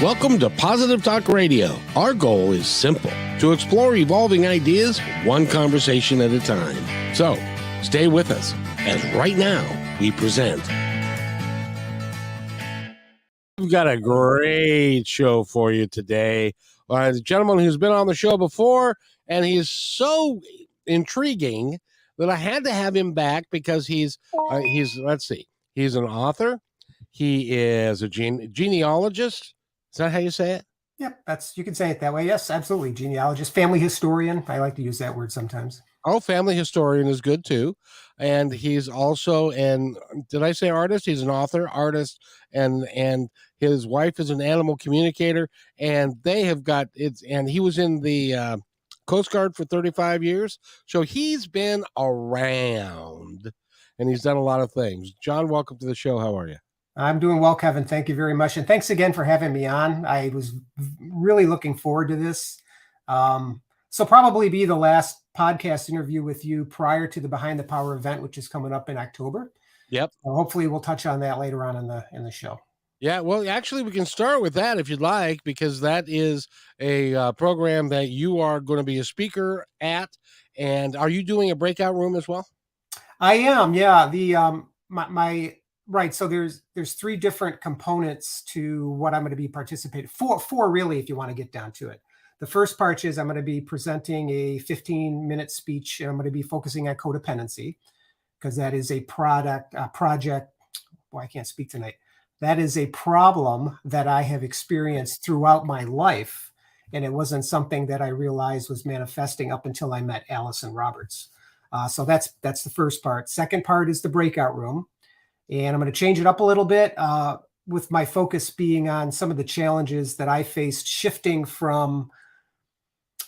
Welcome to Positive Talk Radio. Our goal is simple: to explore evolving ideas one conversation at a time. So, stay with us as right now we present. We've got a great show for you today. The gentleman who's been on the show before, and he's so intriguing that I had to have him back because he's an author. He is a genealogist. Is that how you say it? Yep, you can say it that way. Yes, absolutely. Genealogist, family historian. I like to use that word sometimes. Oh, family historian is good too. And he's also did I say artist? He's an author, artist, and his wife is an animal communicator, and they have got it. And he was in the Coast Guard for 35 years. So he's been around and he's done a lot of things. John, welcome to the show. How are you? I'm doing well, Kevin. Thank you very much. And thanks again for having me on. I was really looking forward to this. So probably be the last podcast interview with you prior to the Behind the Power event, which is coming up in October. Yep. Hopefully we'll touch on that later on in the show. Yeah, well, actually, we can start with that if you'd like, because that is a program that you are going to be a speaker at. And are you doing a breakout room as well? I am, yeah. Right. So there's three different components to what I'm going to be participating. Four really, if you want to get down to it. The first part is I'm going to be presenting a 15-minute speech, and I'm going to be focusing on codependency, because that is a project. Boy, I can't speak tonight. That is a problem that I have experienced throughout my life, and it wasn't something that I realized was manifesting up until I met Allyson Roberts. So that's the first part. Second part is the breakout room. And I'm going to change it up a little bit with my focus being on some of the challenges that I faced shifting from,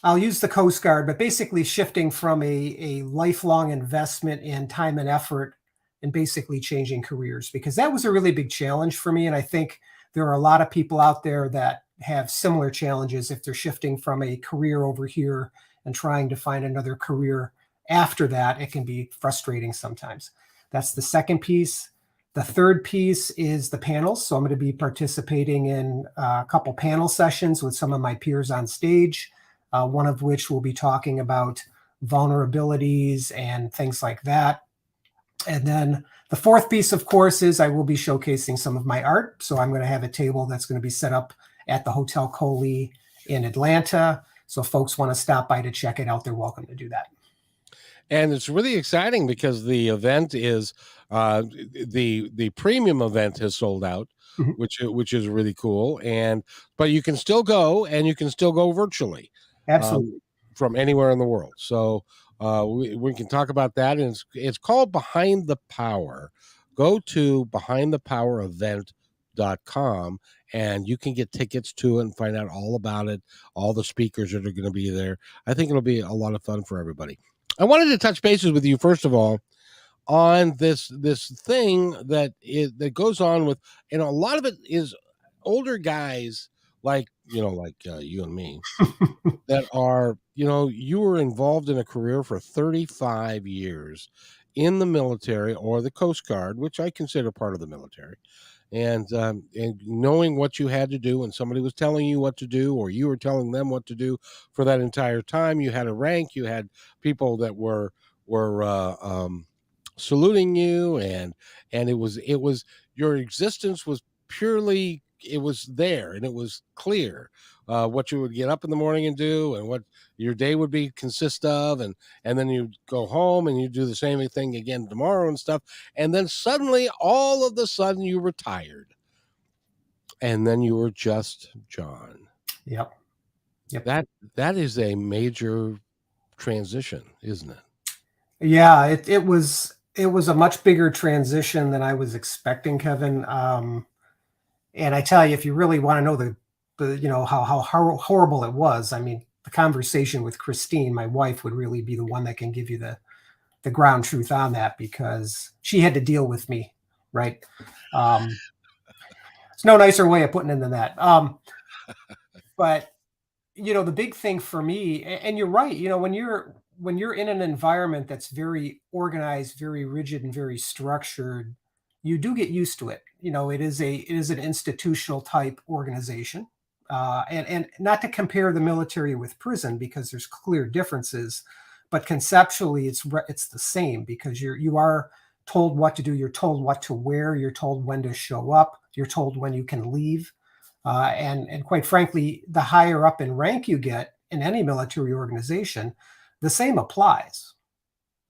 I'll use the Coast Guard, but basically shifting from a lifelong investment in time and effort and basically changing careers, because that was a really big challenge for me. And I think there are a lot of people out there that have similar challenges if they're shifting from a career over here and trying to find another career after that. It can be frustrating sometimes. That's the second piece. The third piece is the panels. So I'm going to be participating in a couple panel sessions with some of my peers on stage, one of which will be talking about vulnerabilities and things like that. And then the fourth piece, of course, is I will be showcasing some of my art. So I'm going to have a table that's going to be set up at the Hotel Coley in Atlanta. So if folks want to stop by to check it out, they're welcome to do that. And it's really exciting because the event is the premium event has sold out, which is really cool. But you can still go, and you can still go virtually, absolutely, from anywhere in the world. So we can talk about that. And it's called Behind the Power. Go to behindthepowerevent.com and you can get tickets to it and find out all about it, all the speakers that are going to be there. I think it'll be a lot of fun for everybody. I wanted to touch bases with you, first of all, on this thing that goes on with, a lot of it is older guys like you and me that are, you were involved in a career for 35 years in the military or the Coast Guard, which I consider part of the military. And knowing what you had to do, and somebody was telling you what to do, or you were telling them what to do for that entire time. You had a rank, you had people that were saluting you, and it was your existence was purely, it was there, and it was clear what you would get up in the morning and do, and what your day would consist of, and then you go home and you do the same thing again tomorrow and stuff, and then suddenly, all of the sudden, you retired, and then you were just John. Yep. That is a major transition, isn't it? Yeah, it was a much bigger transition than I was expecting, Kevin. And I tell you, if you really want to know the how horrible it was, I mean, the conversation with Christine, my wife, would really be the one that can give you the ground truth on that, because she had to deal with me, right? It's no nicer way of putting it than that. But the big thing for me, and you're right, when you're in an environment that's very organized, very rigid, and very structured, you do get used to it. It is an institutional type organization. and not to compare the military with prison because there's clear differences, but conceptually it's the same because you are told what to do, you're told what to wear, you're told when to show up, you're told when you can leave, and quite frankly, the higher up in rank you get in any military organization, the same applies,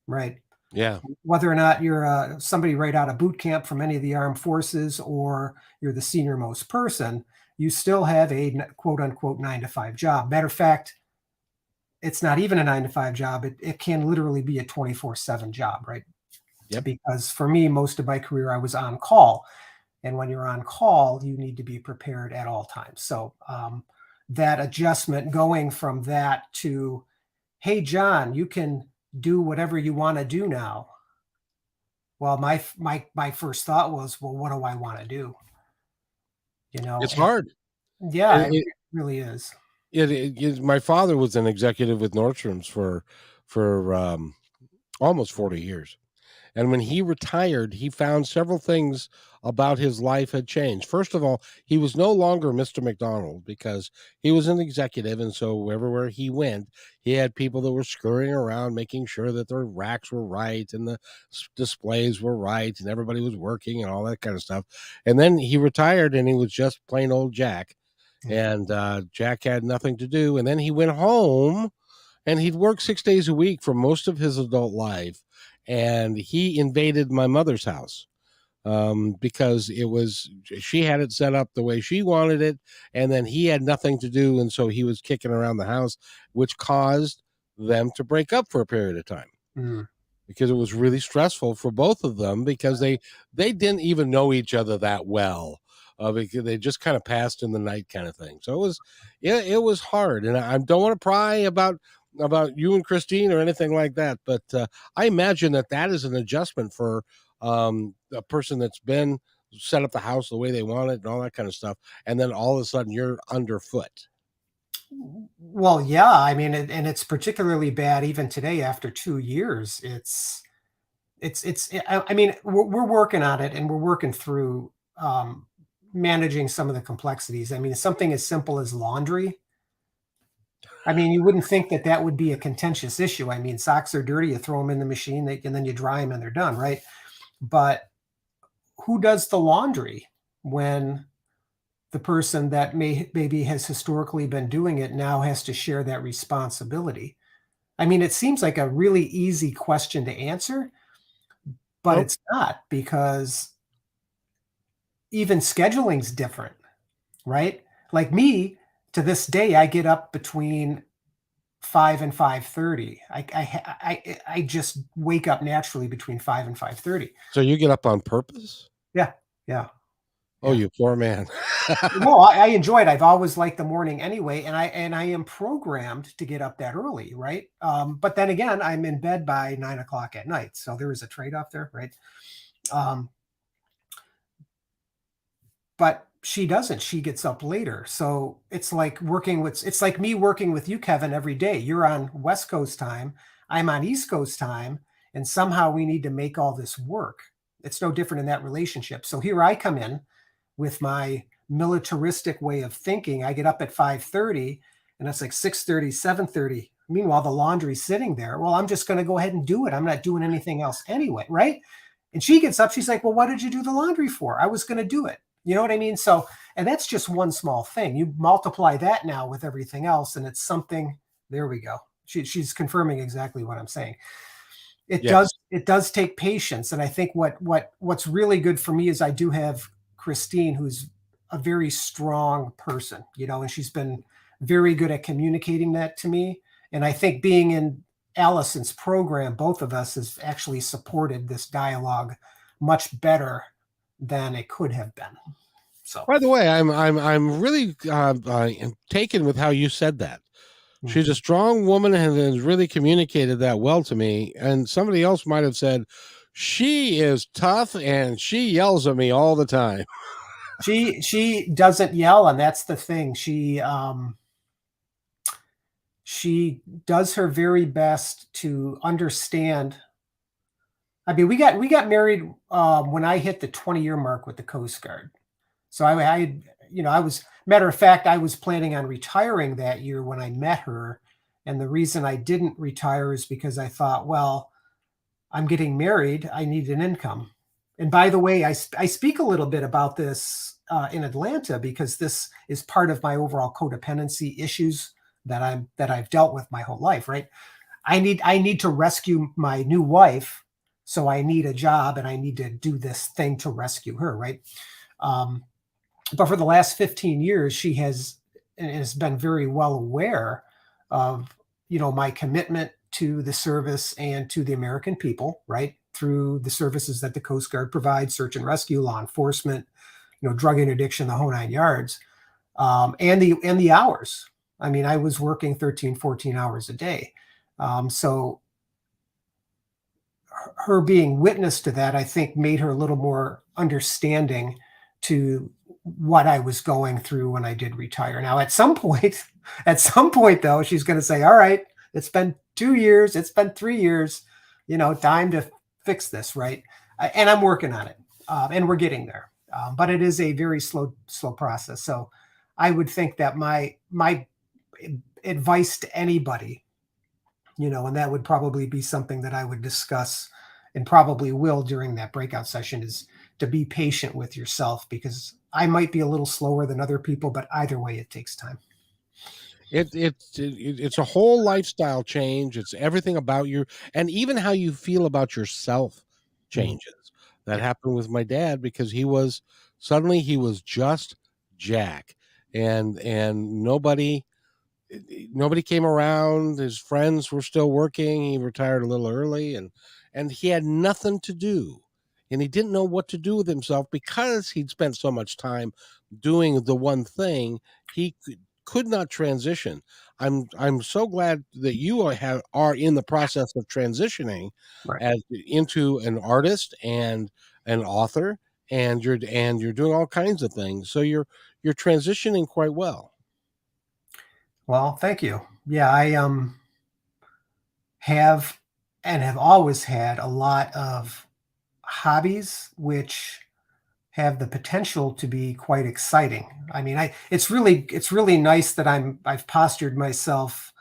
right? Yeah. Whether or not you're somebody right out of boot camp from any of the armed forces or you're the senior most person, you still have a quote unquote 9 to 5 job. Matter of fact, it's not even a 9 to 5 job. It can literally be a 24/7 job, right? Yep. Because for me, most of my career, I was on call. And when you're on call, you need to be prepared at all times. So that adjustment going from that to, hey, John, you can do whatever you want to do now. Well, my first thought was, well, what do I want to do? You know, It's hard. yeah, it It, really is. my father was an executive with Nordstrom's for almost 40 years. And when he retired, he found several things about his life had changed. First of all, he was no longer Mr. McDonald because he was an executive. And so everywhere he went, he had people that were scurrying around, making sure that their racks were right and the displays were right and everybody was working and all that kind of stuff. And then he retired and he was just plain old Jack. And Jack had nothing to do. And then he went home and he'd worked 6 days a week for most of his adult life. And he invaded my mother's house because she had it set up the way she wanted it, and then he had nothing to do, and so he was kicking around the house, which caused them to break up for a period of time. Mm. Because it was really stressful for both of them because they didn't even know each other that well. Because they just kind of passed in the night kind of thing. So it was hard. And I don't want to pry about you and Christine or anything like that. But I imagine that is an adjustment for a person that's been set up the house the way they want it and all that kind of stuff. And then all of a sudden you're underfoot. Well, yeah, I mean, and it's particularly bad even today after 2 years. I mean, we're working on it and we're working through managing some of the complexities. I mean, something as simple as laundry. I mean, you wouldn't think that would be a contentious issue. I mean, socks are dirty, you throw them in the machine, and then you dry them and they're done, right? But who does the laundry when the person that maybe has historically been doing it now has to share that responsibility? I mean, it seems like a really easy question to answer, but Nope. it's not because even scheduling's different, right? Like me, to this day, I get up between 5 and 5:30. I just wake up naturally between 5 and 5:30. So you get up on purpose? Yeah, yeah, Oh, yeah. you poor man. No, I enjoy it. I've always liked the morning anyway, and I am programmed to get up that early, right? But then again, I'm in bed by 9 o'clock at night, so there is a trade-off there, right? Um, but she doesn't. She gets up later, so it's like it's like me working with you, Kevin, every day. You're on West Coast time, I'm on East Coast time, and somehow we need to make all this work. It's no different in that relationship. So here I come in with my militaristic way of thinking. I get up at 5:30 and it's like 6:30, 7:30. Meanwhile, the laundry's sitting there. Well, I'm just going to go ahead and do it. I'm not doing anything else anyway, right? And she gets up. She's like, well, what did you do the laundry for? I was going to do it. You know what I mean? So, and that's just one small thing. You multiply that now with everything else, and it's something. There we go. She's confirming exactly what I'm saying. Yes. It does take patience, and I think what's really good for me is I do have Christine, who's a very strong person, you know, and she's been very good at communicating that to me. And I think being in Allyson's program, both of us has actually supported this dialogue much better than it could have been. So, By the way, I'm really taken with how you said that. She's a strong woman and has really communicated that well to me. And somebody else might have said, she is tough and she yells at me all the time. she doesn't yell, and that's the thing. She does her very best to understand. I mean, we got married when I hit the 20-year mark with the Coast Guard. So I I was, matter of fact, I was planning on retiring that year when I met her. And the reason I didn't retire is because I thought, well, I'm getting married. I need an income. And by the way, I speak a little bit about this in Atlanta because this is part of my overall codependency issues that I've dealt with my whole life, right? I need to rescue my new wife, so I need a job and I need to do this thing to rescue her, right? Um, but for the last 15 years, she has been very well aware of my commitment to the service and to the American people, right? Through the services that the Coast Guard provides, search and rescue, law enforcement, drug interdiction, the whole 9 yards, and the hours. I mean, I was working 13, 14 hours a day. So her being witness to that, I think, made her a little more understanding to what I was going through when I did retire. Now, at some point, though, she's going to say, all right, it's been 2 years, it's been 3 years, time to fix this, right? And I'm working on it, and we're getting there. But it is a very slow process. So I would think that my advice to anybody, and that would probably be something that I would discuss and probably will during that breakout session, is to be patient with yourself, because I might be a little slower than other people, but either way, it takes time. It's a whole lifestyle change. It's everything about you, and even how you feel about yourself changes. That Yeah. happened with my dad because suddenly he was just Jack, and nobody came around. His friends were still working. He retired a little early, and he had nothing to do, and he didn't know what to do with himself because he'd spent so much time doing the one thing. He could not transition. I'm so glad that you are in the process of transitioning Right. as into an artist and an author, and you're doing all kinds of things. So you're transitioning quite well. Well, thank you. Yeah, I have and have always had a lot of hobbies which have the potential to be quite exciting. I mean, it's really nice that I've postured myself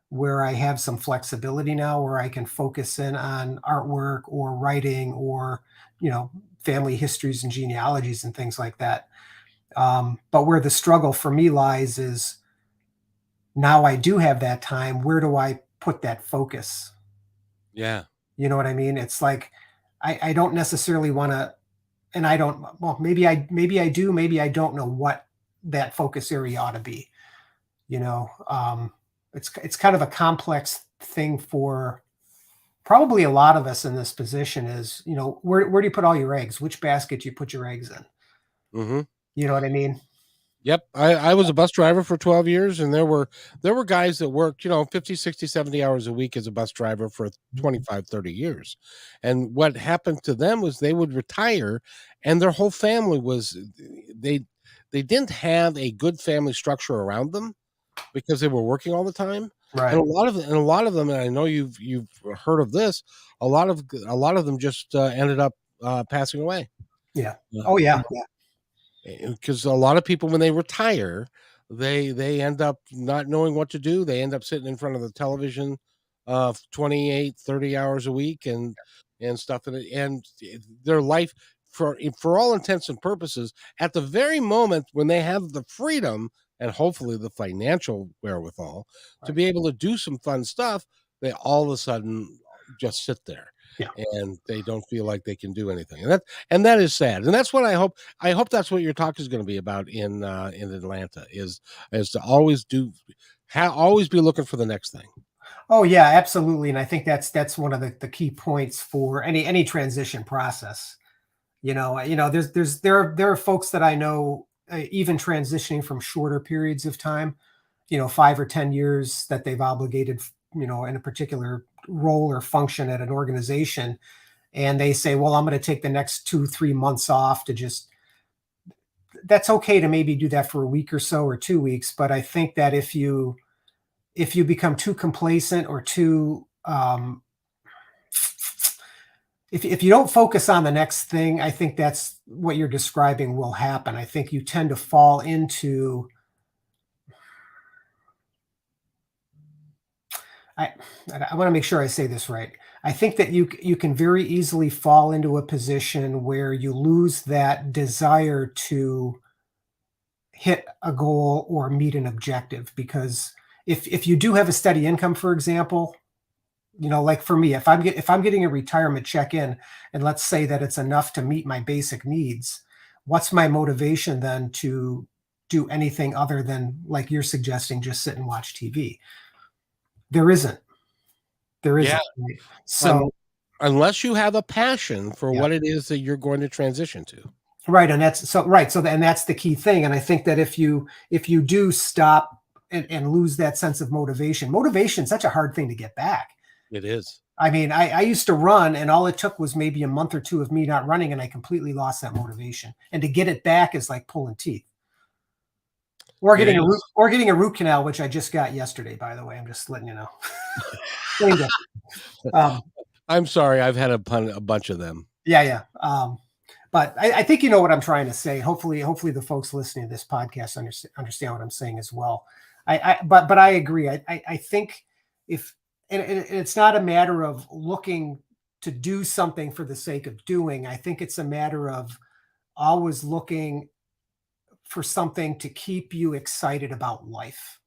where I have some flexibility now, where I can focus in on artwork or writing or, family histories and genealogies and things like that. But where the struggle for me lies is, now I do have that time. Where do I put that focus? Yeah. You know what I mean? It's like I don't necessarily want to, and I don't. Well, maybe I do. Maybe I don't know what that focus area ought to be. It's kind of a complex thing for probably a lot of us in this position. Is, where do you put all your eggs? Which basket do you put your eggs in? Mm-hmm. You know what I mean? Yep. I was a bus driver for 12 years, and there were guys that worked, 50, 60, 70 hours a week as a bus driver for 25, 30 years. And what happened to them was they would retire, and their whole family they they didn't have a good family structure around them because they were working all the time. And Right. a lot of them, and I know you've heard of this, a lot of them just ended up passing away. Yeah. Uh, Oh yeah. Yeah. because a lot of people when they retire, they end up not knowing what to do. They end up sitting in front of the television 28, 30 hours a week and stuff, and their life, for all intents and purposes, at the very moment when they have the freedom and hopefully the financial wherewithal to Right. be able to do some fun stuff, they all of a sudden just sit there Yeah. and they don't feel like they can do anything, and that is sad. And that's what I hope that's what your talk is going to be about in Atlanta, is to always be looking for the next thing. Oh yeah, absolutely. And I think that's one of the key points for any transition process. There are folks that I know, even transitioning from shorter periods of time, 5 or 10 years that they've obligated, in a particular role or function at an organization, and they say, well, I'm going to take the next 2, 3 months off to just. That's okay to maybe do that for a week or so or 2 weeks, but I think that if you become too complacent or too if you don't focus on the next thing, I think that's what you're describing will happen. I think you tend to fall into, I want to make sure I say this right. I think that you can very easily fall into a position where you lose that desire to hit a goal or meet an objective, because if you do have a steady income, for example, like for me, if I'm getting a retirement check in, and let's say that it's enough to meet my basic needs, what's my motivation then to do anything other than, like you're suggesting, just sit and watch TV? There isn't. There Yeah. isn't. Right? Un- So unless you have a passion for yeah. what it is that you're going to transition to. Right. And that's so right. So and that's the key thing. And I think that if you do stop and lose that sense of motivation is such a hard thing to get back. It is. I mean, I used to run, and all it took was maybe a month or two of me not running, and I completely lost that motivation. And to get it back is like pulling teeth. Or getting a root canal, which I just got yesterday, by the way. I'm just letting you know. I'm sorry, I've had a bunch of them. Yeah. But I think you know what I'm trying to say. Hopefully the folks listening to this podcast understand what I'm saying as well. But I agree. I think if and it's not a matter of looking to do something for the sake of doing. I think it's a matter of always looking for something to keep you excited about life.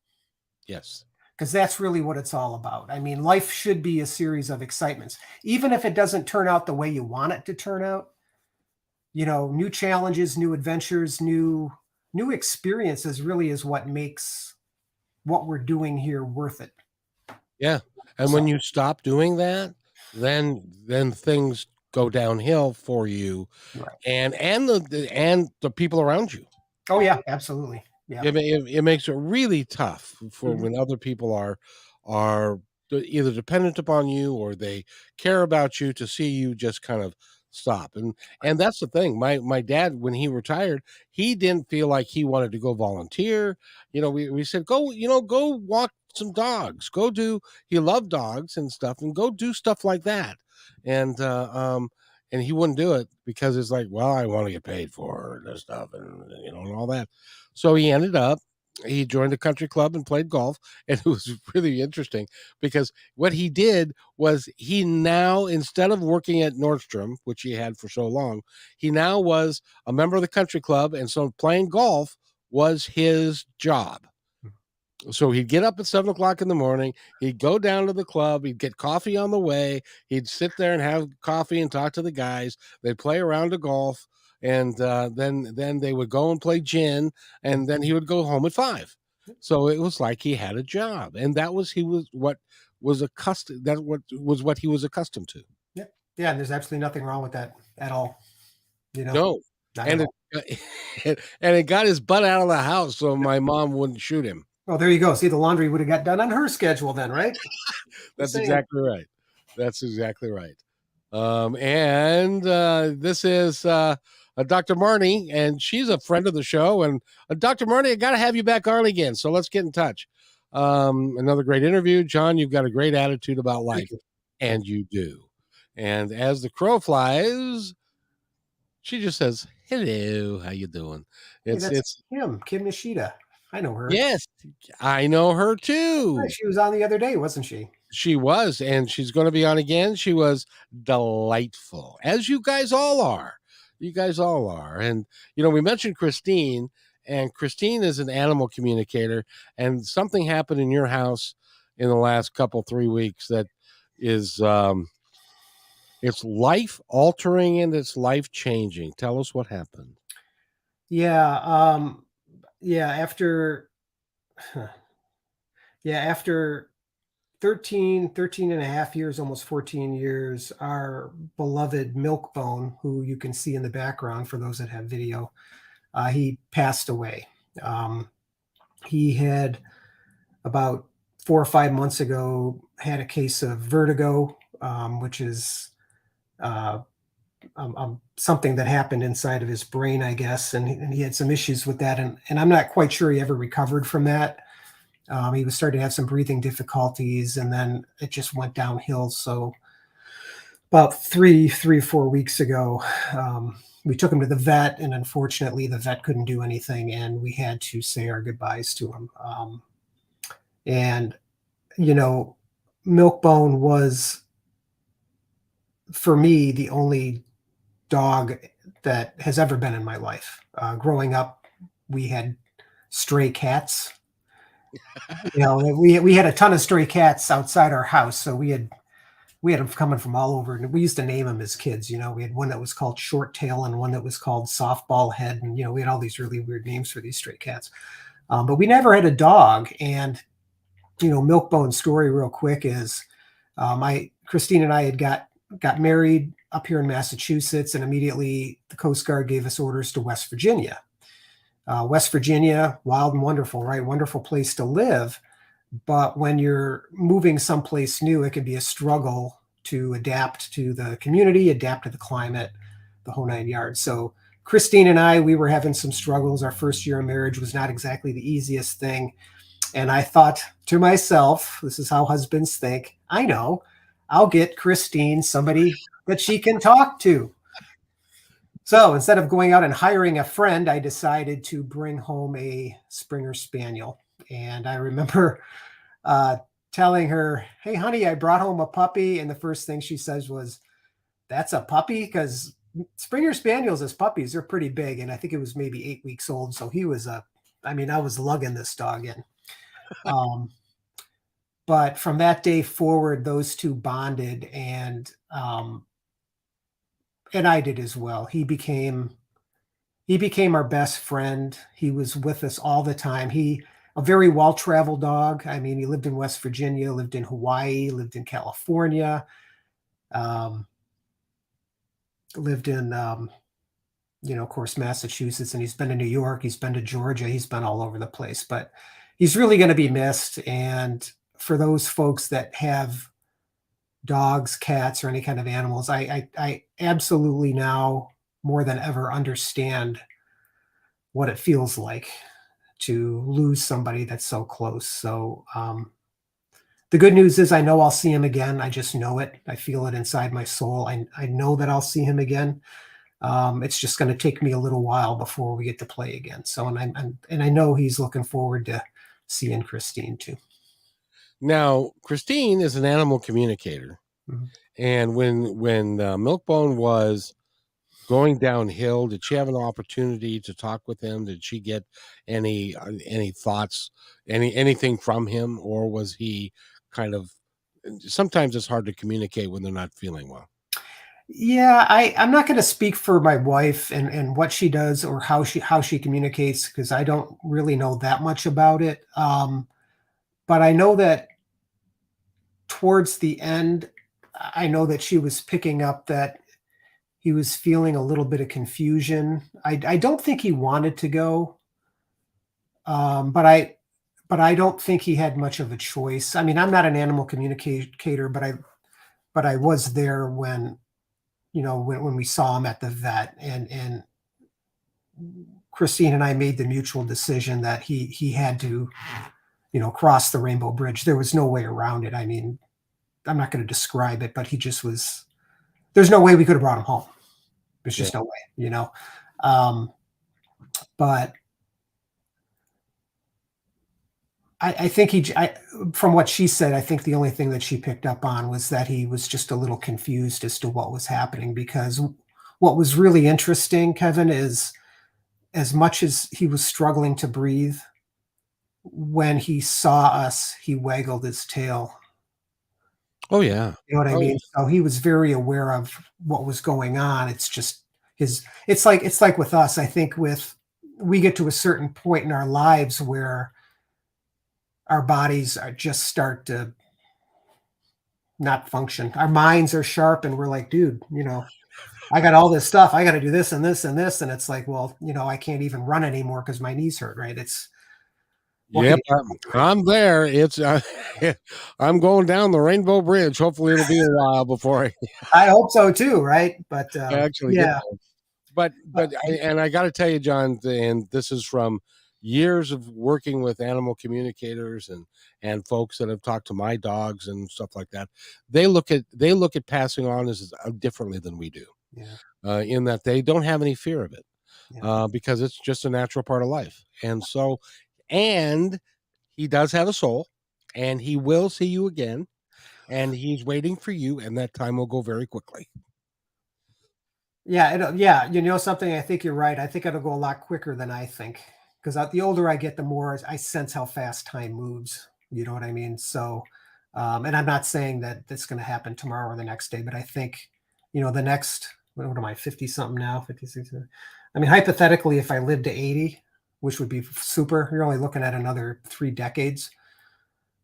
Yes. Because that's really what it's all about. I mean, life should be a series of excitements, even if it doesn't turn out the way you want it to turn out. New challenges, new adventures, new experiences really is what makes what we're doing here worth it. Yeah. And when you stop doing that, then things go downhill for you, right. and the people around you. Oh yeah, absolutely. Yeah. It makes it really tough for when other people are either dependent upon you or they care about you, to see you just kind of stop. And that's the thing. My dad, when he retired, he didn't feel like he wanted to go volunteer. We said, go walk some dogs, he loved dogs and stuff, and go do stuff like that. And he wouldn't do it because it's like, well, I want to get paid for this stuff and all that. So he joined a country club and played golf. And it was really interesting because what he did was, he now, instead of working at Nordstrom, which he had for so long, he now was a member of the country club. And so playing golf was his job. So he'd get up at 7:00 in the morning. He'd go down to the club. He'd get coffee on the way. He'd sit there and have coffee and talk to the guys. They'd play a round of golf, and then they would go and play gin, and then he would go home at 5. So it was like he had a job, and that was what was accustomed. That what he was accustomed to. Yeah, and there's absolutely nothing wrong with that at all. No, and it got his butt out of the house so my mom wouldn't shoot him. Oh, there you go. See, the laundry would have got done on her schedule then, right? That's exactly right. That's exactly right. And this is Dr. Marnie, and she's a friend of the show. And Dr. Marnie, I got to have you back on again. So let's get in touch. Another great interview. John, you've got a great attitude about life. And you do. And as the crow flies, she just says, hello, how you doing? It's Kim Nishida. I know her. Yes, I know her too. Right, she was on the other day, wasn't she? She was, and she's going to be on again. She was delightful, as you guys all are. You guys all are. And, we mentioned Christine, and Christine is an animal communicator, and something happened in your house in the last 3 weeks that is, it's life altering and it's life changing. Tell us what happened. Yeah. After 13 and a half years, almost 14 years, our beloved Milkbone, who you can see in the background for those that have video, he passed away. He had, about 4 or 5 months ago, had a case of vertigo, which is something that happened inside of his brain, I guess, and he had some issues with that, and I'm not quite sure he ever recovered from that. He was starting to have some breathing difficulties, and then it just went downhill. So about 4 weeks ago. We took him to the vet, and unfortunately, the vet couldn't do anything, and we had to say our goodbyes to him. And you know, Milkbone was, for me, the only dog that has ever been in my life. Growing up, we had stray cats. We had a ton of stray cats outside our house, so we had them coming from all over, and we used to name them as kids. We had one that was called Short Tail and one that was called Softball Head, and we had all these really weird names for these stray cats. But we never had a dog, and Milkbone's story, real quick, is my Christine and I had got married up here in Massachusetts, and immediately the Coast Guard gave us orders to West Virginia. West Virginia, wild and wonderful, right? Wonderful place to live. But when you're moving someplace new, it can be a struggle to adapt to the community, adapt to the climate, the whole 9 yards. So Christine and I, we were having some struggles. Our first year of marriage was not exactly the easiest thing. And I thought to myself, this is how husbands think. I know, I'll get Christine somebody that she can talk to. So instead of going out and hiring a friend, I decided to bring home a Springer Spaniel. And I remember telling her, "Hey, honey, I brought home a puppy." And the first thing she says was, "That's a puppy?" Because Springer Spaniels as puppies, they're pretty big. And I think it was maybe 8 weeks old. So I was lugging this dog in. But from that day forward, those two bonded, and I did as well. He became our best friend. He was with us all the time. A very well-traveled dog. I mean, he lived in West Virginia, lived in Hawaii, lived in California, lived in, of course, Massachusetts, and he's been to New York, he's been to Georgia, he's been all over the place. But he's really going to be missed. And for those folks that have dogs, cats, or any kind of animals, I absolutely now more than ever understand what it feels like to lose somebody that's so close. So the good news is I know I'll see him again. I just know it. I feel it inside my soul. I know that I'll see him again. It's just going to take me a little while before we get to play again. So, and I know he's looking forward to seeing Christine too. Now, Christine is an animal communicator. Mm-hmm. And when Milkbone was going downhill, did she have an opportunity to talk with him? Did she get any thoughts, anything from him, or was he kind of? Sometimes it's hard to communicate when they're not feeling well. Yeah, I'm not going to speak for my wife and what she does or how she communicates, because I don't really know that much about it. But I know that towards the end, I know that she was picking up that he was feeling a little bit of confusion. I don't think he wanted to go, but I don't think he had much of a choice. I mean, I'm not an animal communicator, but I was there when we saw him at the vet, and Christine and I made the mutual decision that he had to, cross the Rainbow Bridge. There was no way around it. I mean, I'm not going to describe it, but he just was. There's no way we could have brought him home. There's just no way, but I think from what she said, I think the only thing that she picked up on was that he was just a little confused as to what was happening. Because what was really interesting, Kevin, is as much as he was struggling to breathe, when he saw us, he waggled his tail. Oh yeah. You know what I mean? Yeah. So he was very aware of what was going on. It's just it's like with us. I think we get to a certain point in our lives where our bodies just start to not function. Our minds are sharp, and we're like, dude, I got all this stuff. I got to do this and this and this. And it's like, well, I can't even run anymore because my knees hurt, right? Yep, I'm there. It's I'm going down the Rainbow Bridge. Hopefully it'll be a while before I hope so too, right? But I actually get there. But I got to tell you, John, and this is from years of working with animal communicators and folks that have talked to my dogs and stuff like that, they look at passing on as differently than we do, Yeah. in that they don't have any fear of it, Yeah. because it's just a natural part of life. And so, and he does have a soul, and he will see you again, and he's waiting for you, and that time will go very quickly. Yeah, yeah, you know something? I think you're right. I think it'll go a lot quicker than I think, because the older I get, the more I sense how fast time moves. You know what I mean? So, and I'm not saying that that's going to happen tomorrow or the next day, but I think, the next, what am I, 50 something now, 56? I mean, hypothetically, if I lived to 80, which would be super, you're only looking at another 3 decades,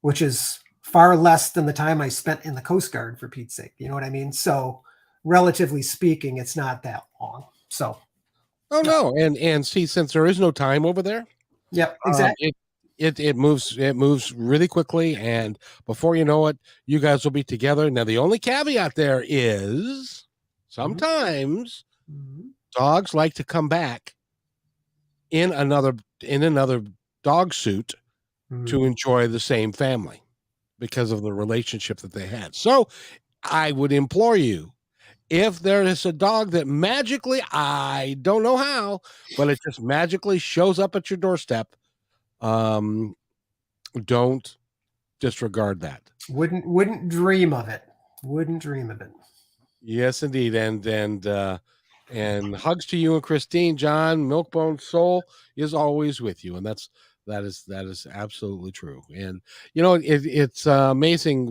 which is far less than the time I spent in the Coast Guard, for Pete's sake. You know what I mean? So, relatively speaking, it's not that long. So, Oh yeah, no, and see, since there is no time over there, yep, exactly. it moves really quickly, and before you know it, you guys will be together. Now, the only caveat there is Mhm. sometimes Mhm. dogs like to come back in another dog suit to Mhm. enjoy the same family because of the relationship that they had. So I would implore you, if there is a dog that magically, I don't know how, but it just magically shows up at your doorstep, um, don't disregard that. Wouldn't dream of it. Wouldn't dream of it. Yes, indeed, and hugs to you and Christine. John, Milkbone Soul is always with you, and that is absolutely true. And it's amazing.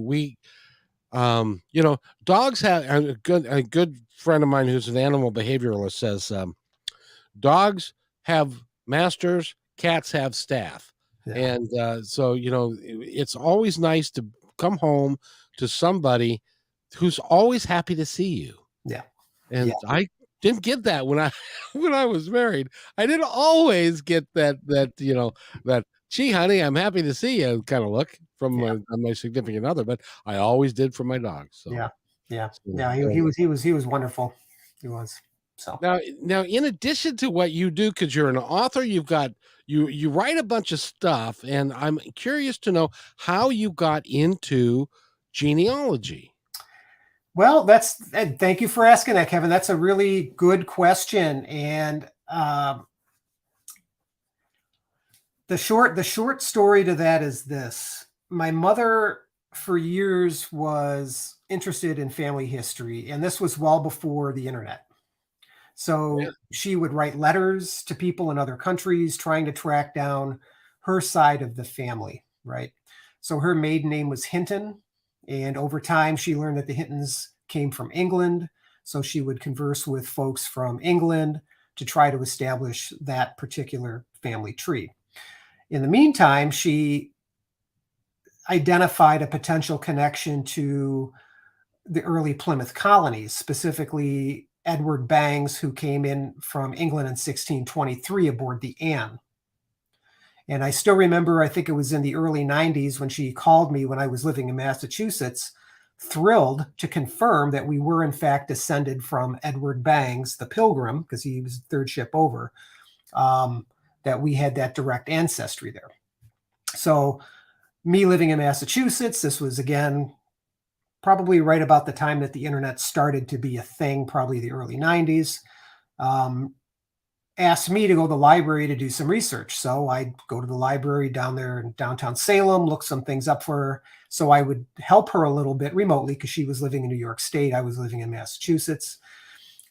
Dogs have a good friend of mine who's an animal behavioralist says, dogs have masters, cats have staff. Yeah. And so, it's always nice to come home to somebody who's always happy to see you. Yeah. Yeah. And I didn't get that when I when I was married. I didn't always get that gee honey, I'm happy to see you kind of look from Yeah. my significant other, but I always did for my dog. So, Yeah. Yeah. so Yeah. He was wonderful. He was. So. now, in addition to what you do, because you're an author, you write a bunch of stuff, and I'm curious to know how you got into genealogy. Well, and thank you for asking that, Kevin. That's a really good question. And the short story to that is this: my mother, for years, was interested in family history, and this was well before the internet. Yeah. So she would write letters to people in other countries trying to track down her side of the family, right? So her maiden name was Hinton. And over time, she learned that the Hintons came from England. So she would converse with folks from England to try to establish that particular family tree. In the meantime, she identified a potential connection to the early Plymouth colonies, specifically Edward Bangs, who came in from England in 1623 aboard the Anne. And I still remember, I think it was in the early 90s when she called me when I was living in Massachusetts, thrilled to confirm that we were in fact descended from Edward Bangs, the Pilgrim, because he was the third ship over, that we had that direct ancestry there. So, me living in Massachusetts, this was again probably right about the time that the internet started to be a thing, probably the early 90s, asked me to go to the library to do some research. So I'd go to the library down there in downtown Salem, look some things up for her. So I would help her a little bit remotely because she was living in New York State. I was living in Massachusetts.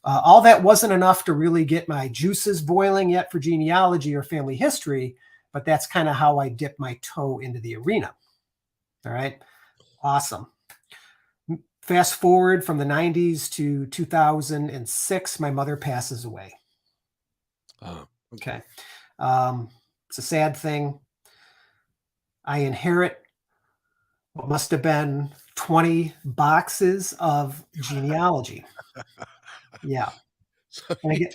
All that wasn't enough to really get my juices boiling yet for genealogy or family history, but that's kind of how I dipped my toe into the arena. All right. Awesome. Fast forward from the 90s to 2006, my mother passes away. Oh, Okay. It's a sad thing. I inherit what must have been 20 boxes of genealogy. Yeah. so And I you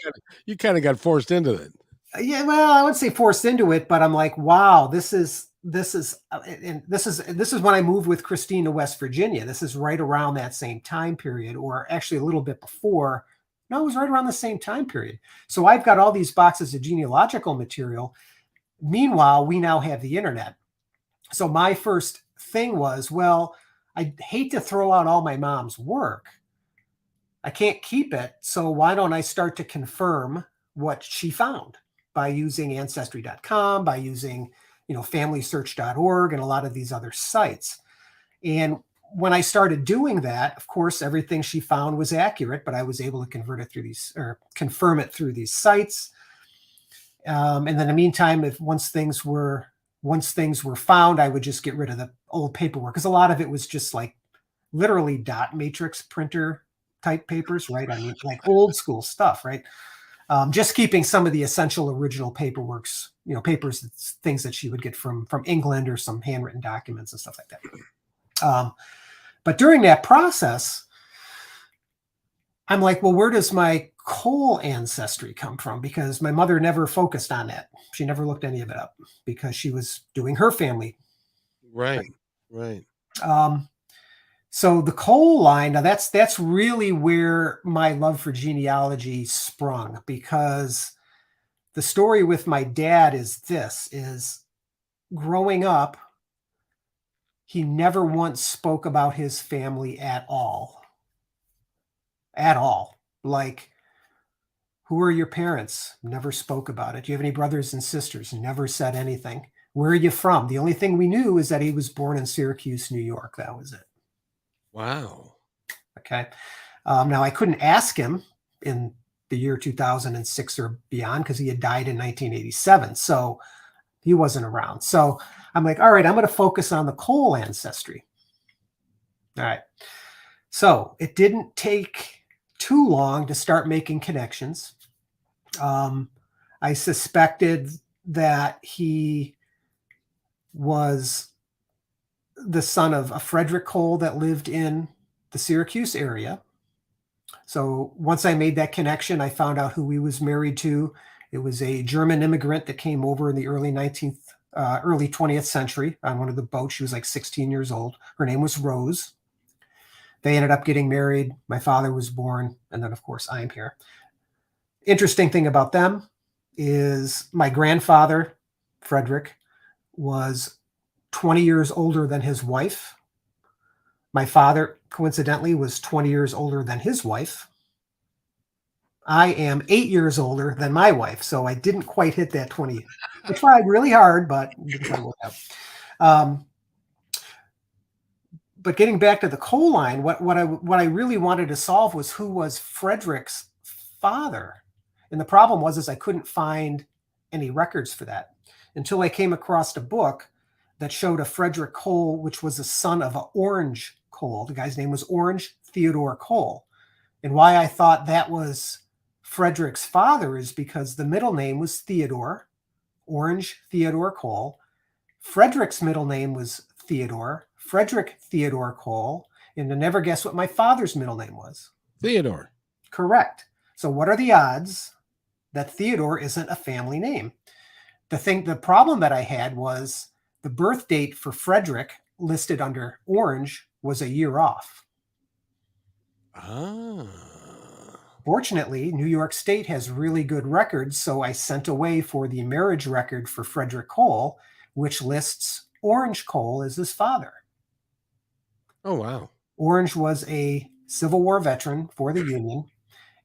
get, kind of got forced into it. yeah, well, I wouldn't say forced into it, but I'm like, wow, and this is when I moved with Christine to West Virginia. This is right around that same time period, or actually a little bit before. No, it was right around the same time period. So I've got all these boxes of genealogical material. Meanwhile, we now have the internet. So my first thing was, well, I hate to throw out all my mom's work. I can't keep it. So why don't I start to confirm what she found by using ancestry.com, by using, familysearch.org and a lot of these other sites. And when I started doing that, of course, everything she found was accurate, but I was able to convert it through these, or confirm it through these sites. And then in the meantime, once things were found, I would just get rid of the old paperwork, because a lot of it was just like literally dot matrix printer type papers, right? I mean, like old school stuff, right? Just keeping some of the essential original paperworks, papers, things that she would get from England, or some handwritten documents and stuff like that. But during that process, I'm like, well, where does my coal ancestry come from? Because my mother never focused on that. She never looked any of it up because she was doing her family. Right. Right. So the coal line, now that's really where my love for genealogy sprung, because the story with my dad is growing up, he never once spoke about his family at all. At all. Like, who are your parents? Never spoke about it. Do you have any brothers and sisters? Never said anything. Where are you from? The only thing we knew is that he was born in Syracuse, New York. That was it. Wow. Okay. Now, I couldn't ask him in the year 2006 or beyond, because he had died in 1987. So he wasn't around. So I'm like, all right, I'm going to focus on the coal ancestry. All right. So it didn't take too long to start making connections. I suspected that he was the son of a Frederick Cole that lived in the Syracuse area. So once I made that connection, I found out who he was married to. It was a German immigrant that came over in the early 20th century on one of the boats. She was like 16 years old. Her name was Rose. They ended up getting married. My father was born. And then, of course, I'm here. Interesting thing about them is my grandfather, Frederick, was 20 years older than his wife. My father, coincidentally, was 20 years older than his wife. I am 8 years older than my wife, so I didn't quite hit that 20. I tried really hard, but it didn't quite work out. But getting back to the coal line, what I really wanted to solve was who was Frederick's father. And the problem was I couldn't find any records for that until I came across a book that showed a Frederick Cole, which was the son of an Orange Cole. The guy's name was Orange Theodore Cole. And why I thought that was Frederick's father is because the middle name was Theodore, Orange Theodore Cole. Frederick's middle name was Theodore, Frederick Theodore Cole. And to never guess what my father's middle name was. Theodore. Correct. So what are the odds that Theodore isn't a family name? The problem that I had was the birth date for Frederick, listed under Orange, was a year off. Ah. Fortunately, New York State has really good records, so I sent away for the marriage record for Frederick Cole, which lists Orange Cole as his father. Oh, wow. Orange was a Civil War veteran for the Union.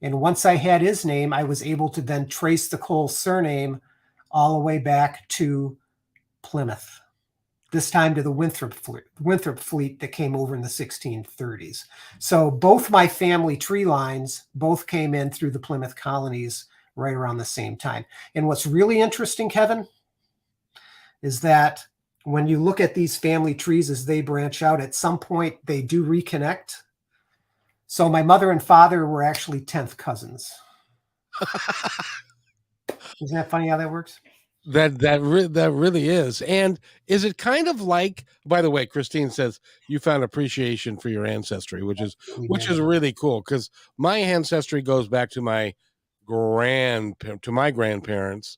And once I had his name, I was able to then trace the Cole surname all the way back to Plymouth, this time to the Winthrop fleet that came over in the 1630s. So both my family tree lines both came in through the Plymouth colonies right around the same time. And what's really interesting, Kevin, is that when you look at these family trees as they branch out, at some point they do reconnect. So my mother and father were actually 10th cousins. Isn't that funny how that works? That really is. And is it kind of like, by the way, Christine says you found appreciation for your ancestry, which is really cool, because my ancestry goes back to my grandparents,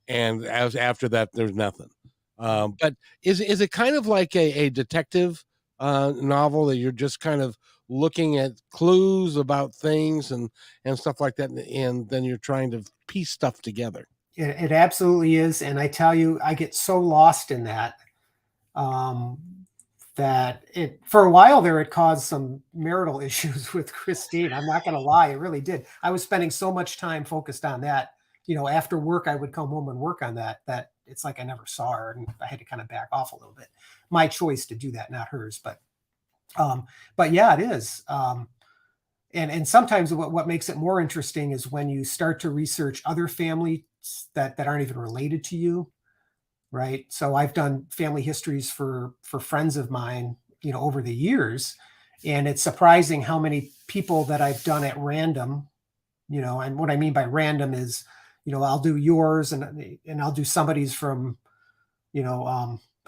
and as after that there's nothing. But is it kind of like a detective novel that you're just kind of looking at clues about things and stuff like that, and then you're trying to piece stuff together? It absolutely is. And I tell you, I get so lost in that. Um, that it for a while there it caused some marital issues with Christine. I'm not going to lie, it really did. I was spending so much time focused on that. After work I would come home and work on that it's like I never saw her, and I had to kind of back off a little bit. My choice to do that, not hers. But yeah, it is. And sometimes what makes it more interesting is when you start to research other families that aren't even related to you, right? So I've done family histories for friends of mine, over the years, and it's surprising how many people that I've done at random, and what I mean by random is, I'll do yours and I'll do somebody's from,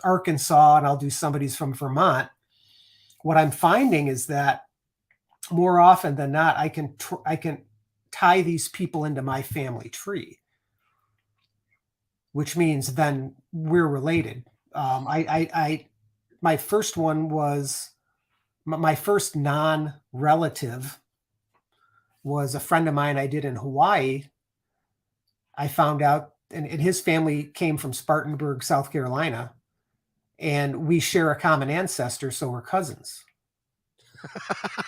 Arkansas, and I'll do somebody's from Vermont. What I'm finding is that more often than not, I can tie these people into my family tree, which means then we're related. My first one was my first non-relative was a friend of mine I did in Hawaii. I found out, and his family came from Spartanburg, South Carolina, and we share a common ancestor, so we're cousins.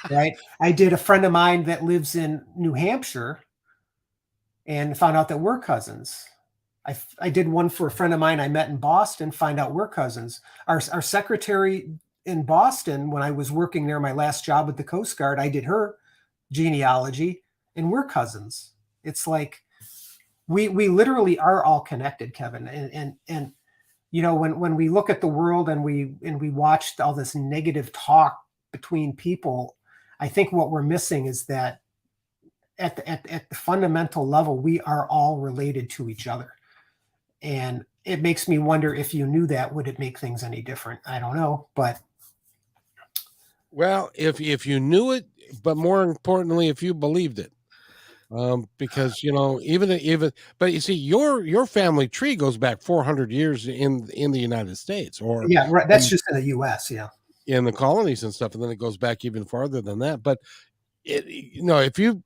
Right? I did a friend of mine that lives in New Hampshire and found out that we're cousins. I did one for a friend of mine I met in Boston, find out we're cousins. Our secretary in Boston, when I was working there, my last job with the Coast Guard, I did her genealogy, and we're cousins. It's like we literally are all connected, Kevin. And when we look at the world and we watch all this negative talk between people, I think what we're missing is that at the fundamental level, we are all related to each other. And it makes me wonder, if you knew that, would it make things any different? I don't know, but Well, if you knew it, but more importantly, if you believed it, because but you see, your family tree goes back 400 years in the United States, or yeah, right. That's in, just in the U.S. Yeah. in the colonies and stuff, and then it goes back even farther than that. But if you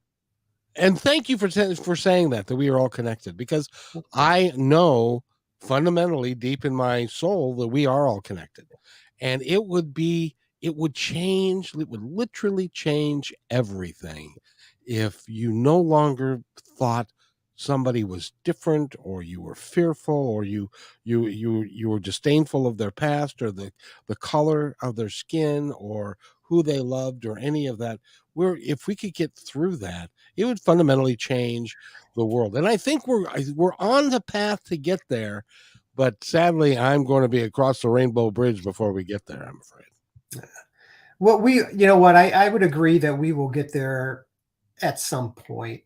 and thank you for saying that we are all connected, because I know fundamentally deep in my soul that we are all connected, and it would change, it would literally change everything if you no longer thought somebody was different, or you were fearful, or you were disdainful of their past, or the color of their skin, or who they loved, or any of that. If we could get through that, it would fundamentally change the world. And I think we're on the path to get there, but sadly I'm going to be across the Rainbow Bridge before we get there, I'm afraid. Well, you know what, I would agree that we will get there at some point.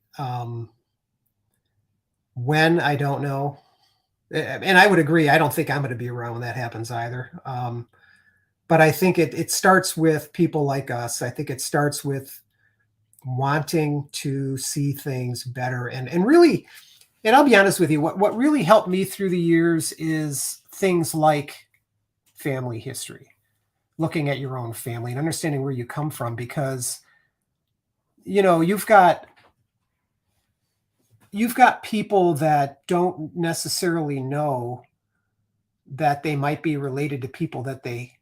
When, I don't know. And I would agree, I don't think I'm going to be around when that happens either. But I think it starts with people like us. I think it starts with wanting to see things better, and really, and I'll be honest with you, what really helped me through the years is things like family history, looking at your own family and understanding where you come from, because you've got people that don't necessarily know that they might be related to people that they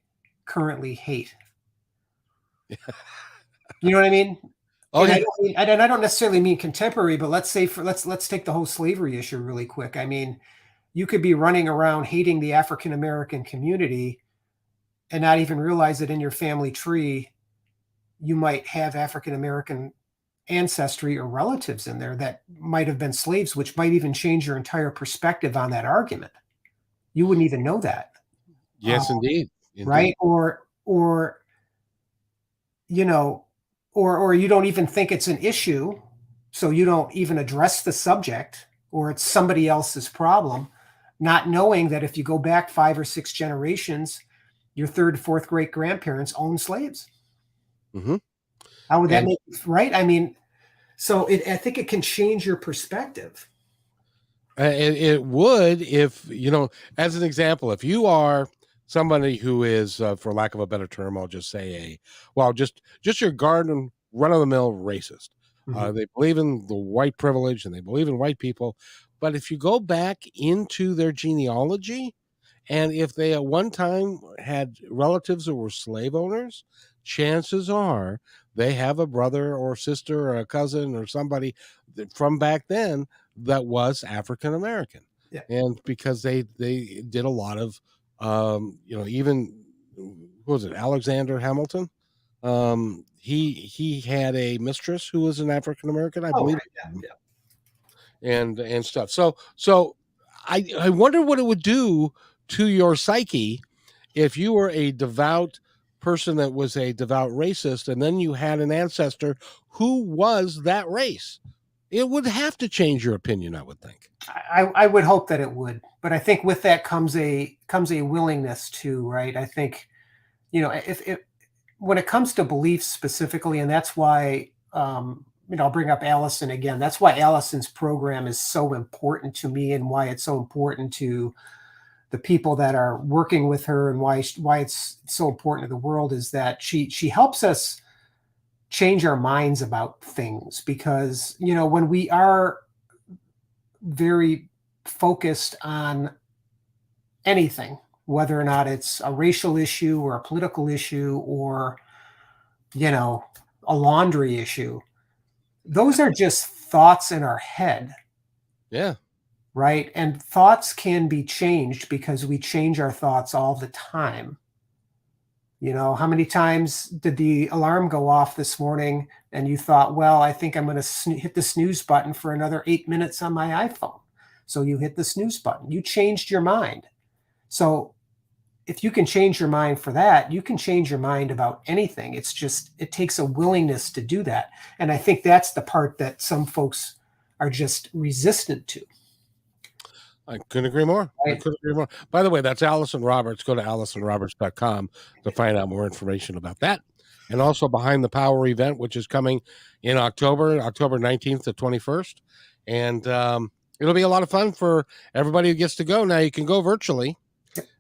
currently hate. You know what I mean? Oh And yeah. I don't necessarily mean contemporary, but let's take the whole slavery issue really quick. I mean, you could be running around hating the African American community and not even realize that in your family tree you might have African American ancestry or relatives in there that might have been slaves, which might even change your entire perspective on that argument. You wouldn't even know that. uh, Yes, indeed. right? Indeed. Or you know, or you don't even think it's an issue, so you don't even address the subject, or it's somebody else's problem, not knowing that if you go back 5 or 6 generations, your third, fourth great grandparents owned slaves. Hmm. How would that And make right? I mean, so I think it can change your perspective. it would, if as an example, if you are somebody who is, for lack of a better term, I'll just say just your garden run of the mill racist. Mhm. They believe in the white privilege and they believe in white people. But if you go back into their genealogy, and if they at one time had relatives that were slave owners, chances are they have a brother or sister or a cousin or somebody from back then that was African American. Yeah. And because they did a lot of even who was it, Alexander Hamilton? He had a mistress who was an African American, I Oh, believe, right. Yeah. and stuff. So I wonder what it would do to your psyche if you were a devout person that was a devout racist, and then you had an ancestor who was that race. It would have to change your opinion, I would think. I would hope that it would, but I think with that comes a willingness to, right? I think, if when it comes to beliefs specifically, and that's why, I'll bring up Allyson again. That's why Allyson's program is so important to me, and why it's so important to the people that are working with her, and why it's so important to the world, is that she helps us change our minds about things. Because when we are very focused on anything, whether or not it's a racial issue or a political issue or, a laundry issue, those are just thoughts in our head. Yeah. Right. And thoughts can be changed because we change our thoughts all the time. How many times did the alarm go off this morning and you thought, well, I think I'm going to hit the snooze button for another 8 minutes on my iPhone. So you hit the snooze button. You changed your mind. So if you can change your mind for that, you can change your mind about anything. It's just, it takes a willingness to do that. And I think that's the part that some folks are just resistant to. I couldn't agree more. Right. I couldn't agree more. By the way, that's Allyson Roberts. Go to AllysonRoberts.com to find out more information about that. And also Behind the Power event, which is coming in October 19th to 21st. And it'll be a lot of fun for everybody who gets to go. Now you can go virtually.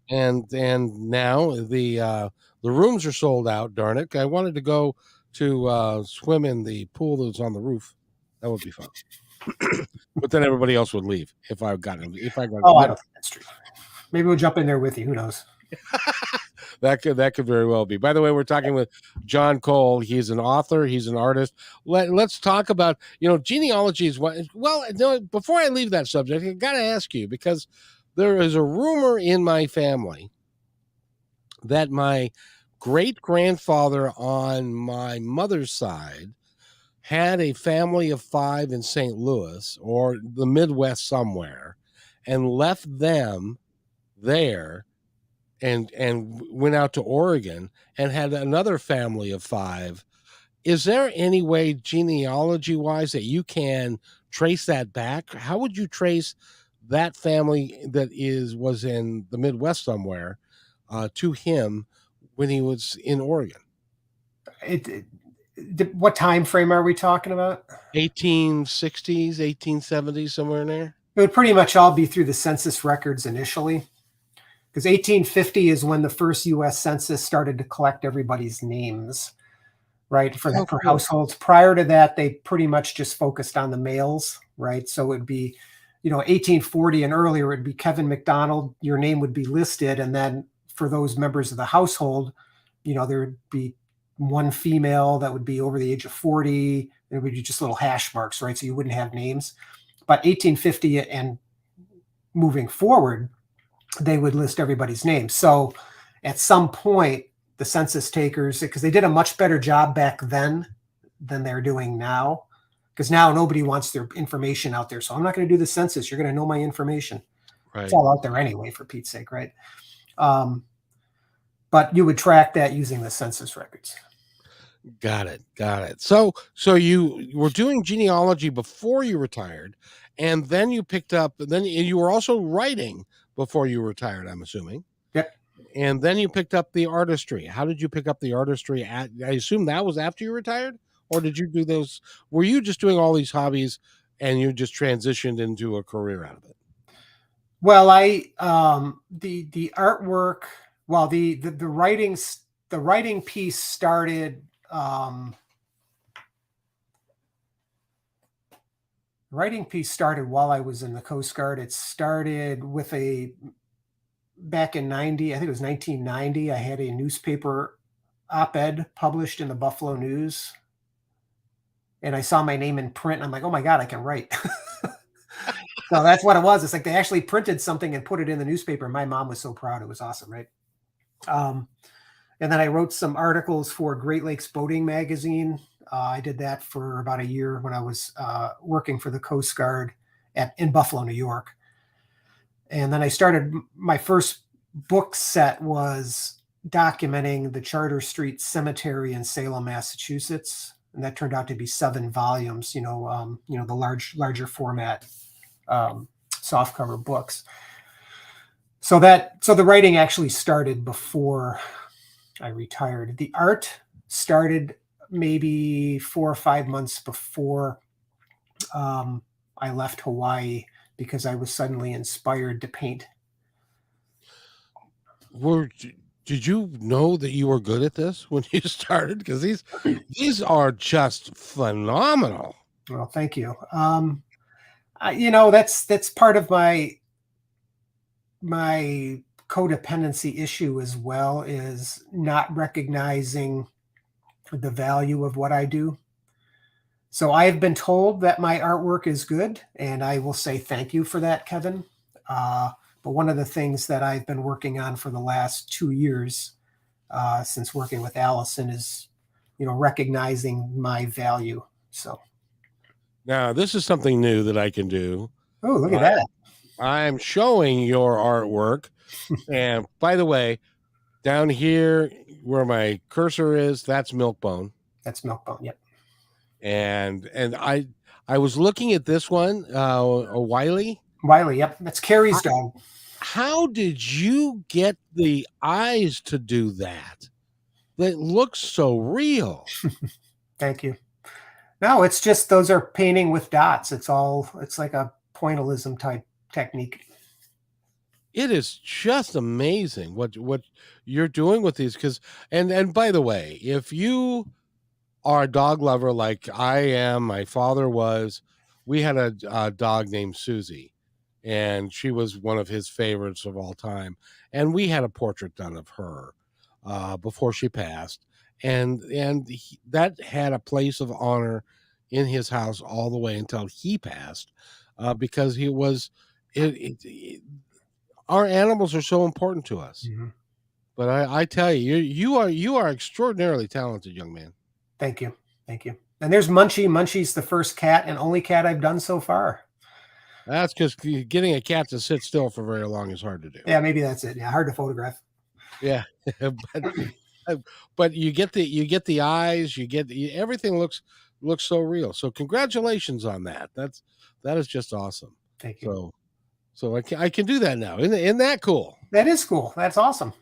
And now the rooms are sold out, darn it. I wanted to go to swim in the pool that's on the roof. That would be fun. But then everybody else would leave if I got Oh, I don't think that's true. Maybe we'll jump in there with you. Who knows? that could very well be. By the way, we're talking with John Cole. He's an author. He's an artist. Let's talk about genealogies. Well, no, before I leave that subject, I got to ask you, because there is a rumor in my family that my great grandfather on my mother's side had a family of 5 in St. Louis or the Midwest somewhere, and left them there and went out to Oregon and had another family of 5. Is there any way genealogy wise that you can trace that back? How would you trace that family that was in the Midwest somewhere to him when he was in Oregon? What time frame are we talking about? 1860s, 1870s, somewhere in there. It would pretty much all be through the census records initially, because 1850 is when the first U.S. Census started to collect everybody's names, right, for households. Prior to that, they pretty much just focused on the males, right? So it would be, 1840 and earlier, it'd be Kevin McDonald. Your name would be listed, and then for those members of the household, there would be one female that would be over the age of 40. There would be just little hash marks, right? So you wouldn't have names. But 1850 and moving forward, they would list everybody's name. So at some point, the census takers, because they did a much better job back then than they're doing now, because now nobody wants their information out there. So I'm not going to do the census. You're going to know my information. Right. It's all out there anyway, for Pete's sake, right? But you would track that using the census records. Got it. So you were doing genealogy before you retired, and then you picked up. Then you were also writing before you retired, I'm assuming. Yep. And then you picked up the artistry. How did you pick up the artistry? I assume that was after you retired, or did you do those? Were you just doing all these hobbies and you just transitioned into a career out of it? Well, the artwork. Well, the writing piece started. Writing piece started while I was in the Coast Guard. It started with back in 90, I think it was 1990, I had a newspaper op-ed published in the Buffalo News. And I saw my name in print. And I'm like, oh my God, I can write. So that's what it was. It's like they actually printed something and put it in the newspaper. My mom was so proud. It was awesome, right? And then I wrote some articles for Great Lakes Boating Magazine. I did that for about a year when I was working for the Coast Guard in Buffalo, New York. And then I started, my first book set was documenting the Charter Street Cemetery in Salem, Massachusetts. And that turned out to be 7 volumes, the larger format softcover books. So the writing actually started before I retired. The art started maybe 4 or 5 months before I left Hawaii, because I was suddenly inspired to paint. Did you know that you were good at this when you started? Because these are just phenomenal. Well, thank you. That's part of my codependency issue as well, is not recognizing the value of what I do. So I have been told that my artwork is good, and I will say thank you for that, Kevin. But one of the things that I've been working on for the last 2 years, since working with Allyson, is, recognizing my value. So now this is something new that I can do. Oh, look at that. I'm showing your artwork. And by the way, down here where my cursor is, that's Milkbone. That's Milkbone, yep. And I was looking at this one, Wiley. Wiley, yep. That's Carrie's dog. How did you get the eyes to do that? That looks so real. Thank you. No, it's just, those are painting with dots. It's like a pointillism type technique. It is just amazing what you're doing with these. And by the way, if you are a dog lover like I am, my father was, we had a dog named Susie, and she was one of his favorites of all time. And we had a portrait done of her before she passed, and that had a place of honor in his house all the way until he passed, because he was our animals are so important to us. Mm-hmm. But I tell you, you are extraordinarily talented, young man. Thank you. And there's Munchie. Munchie's the first cat and only cat I've done so far. That's because getting a cat to sit still for very long is hard to do. Yeah, maybe that's it. Yeah, hard to photograph. Yeah, but you get the eyes. Everything looks so real. So congratulations on that. That is just awesome. Thank you. So I can do that now. Isn't that cool? That is cool. That's awesome.